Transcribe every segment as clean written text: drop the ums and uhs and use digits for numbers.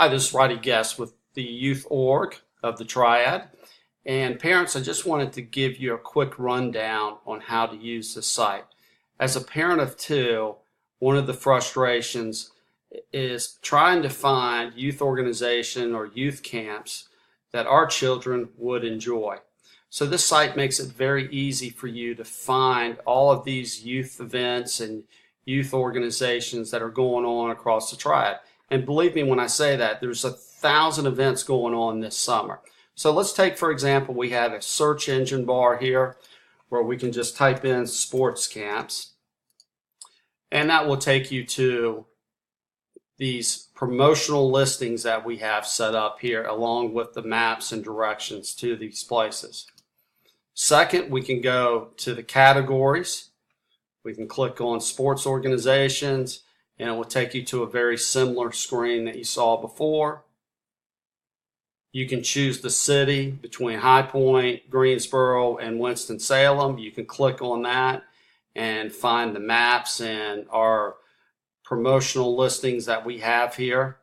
Hi, this is Roddy Guest with the Youth Org of the Triad. And parents, I just wanted to give you a quick rundown on how to use the site. As a parent of two, one of the frustrations is trying to find youth organization or youth camps that our children would enjoy. So this site makes it very easy for you to find all of these youth events and youth organizations that are going on across the Triad. And believe me when I say that, there's 1,000 events going on this summer. So let's take, for example, we have a search engine bar here where we can just type in sports camps. And that will take you to these promotional listings that we have set up here, along with the maps and directions to these places. Second, we can go to the categories. We can click on sports organizations, and it will take you to a very similar screen that you saw before. You can choose the city between High Point, Greensboro, and Winston-Salem. You can click on that and find the maps and our promotional listings that we have here.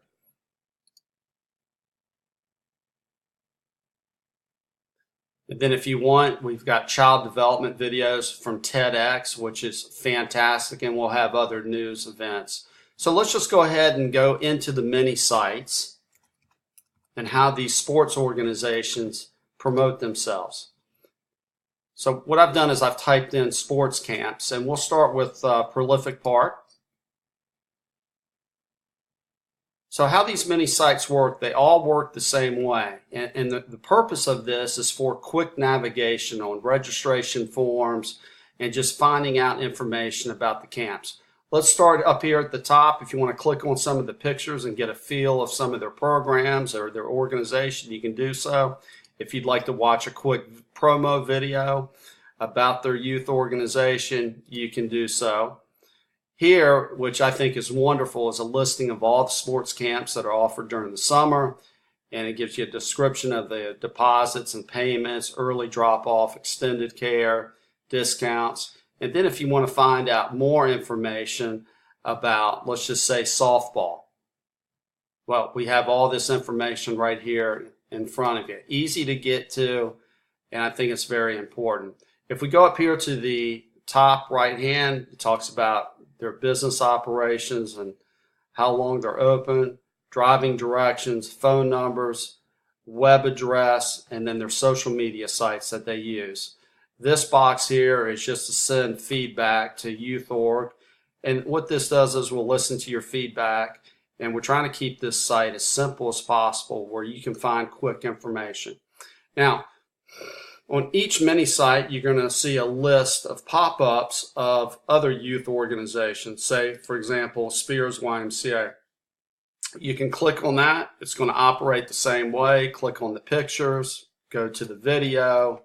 And then if you want, we've got child development videos from TEDx, which is fantastic, and we'll have other news events. So let's just go ahead and go into the mini sites and how these sports organizations promote themselves. So what I've done is I've typed in sports camps, and we'll start with Prolific Park. So how these mini sites work, they all work the same way. And the purpose of this is for quick navigation on registration forms and just finding out information about the camps. Let's start up here at the top. If you want to click on some of the pictures and get a feel of some of their programs or their organization, you can do so. If you'd like to watch a quick promo video about their youth organization, you can do so. Here, which I think is wonderful, is a listing of all the sports camps that are offered during the summer, and it gives you a description of the deposits and payments, early drop-off, extended care, discounts. And then if you want to find out more information about, let's just say, softball, well, we have all this information right here in front of you. Easy to get to, and I think it's very important. If we go up here to the top right hand, it talks about their business operations and how long they're open, driving directions, phone numbers, web address, and then their social media sites that they use. This box here is just to send feedback to Youth Org. And what this does is we'll listen to your feedback, and we're trying to keep this site as simple as possible where you can find quick information. Now, on each mini site, you're going to see a list of pop-ups of other youth organizations. Say, for example, Spears YMCA. You can click on that. It's going to operate the same way. Click on the pictures, go to the video.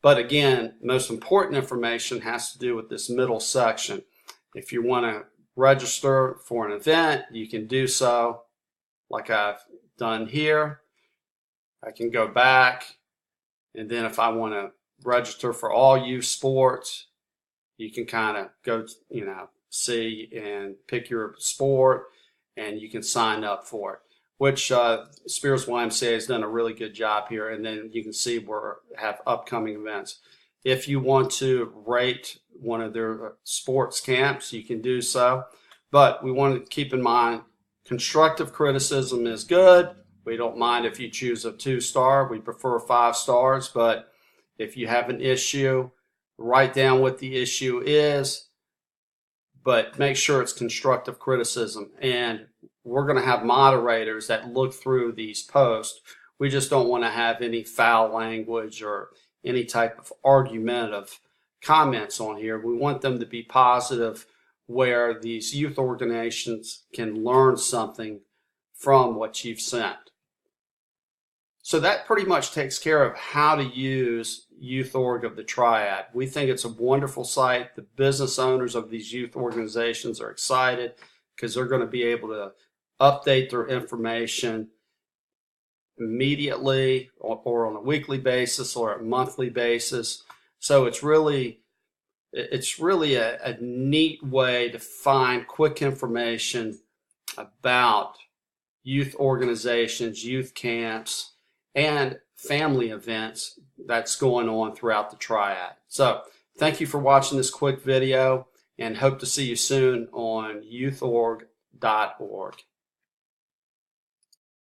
But again, most important information has to do with this middle section. If you want to register for an event, you can do so like I've done here. I can go back, and then if I want to register for all youth sports, you can kind of go, see and pick your sport, and you can sign up for it, which Spears YMCA has done a really good job here. And then you can see we have upcoming events. If you want to rate one of their sports camps, you can do so. But we want to keep in mind, constructive criticism is good. We don't mind if you choose a 2-star. We prefer 5 stars. But if you have an issue, write down what the issue is, but make sure it's constructive criticism. And we're going to have moderators that look through these posts. We just don't want to have any foul language or any type of argumentative comments on here. We want them to be positive, where these youth organizations can learn something from what you've sent. So that pretty much takes care of how to use Youth Org of the Triad. We think it's a wonderful site. The business owners of these youth organizations are excited because they're going to be able to update their information immediately or on a weekly basis or a monthly basis. So it's really a neat way to find quick information about youth organizations, youth camps, and family events that's going on throughout the Triad. So thank you for watching this quick video, and hope to see you soon on youthorg.org.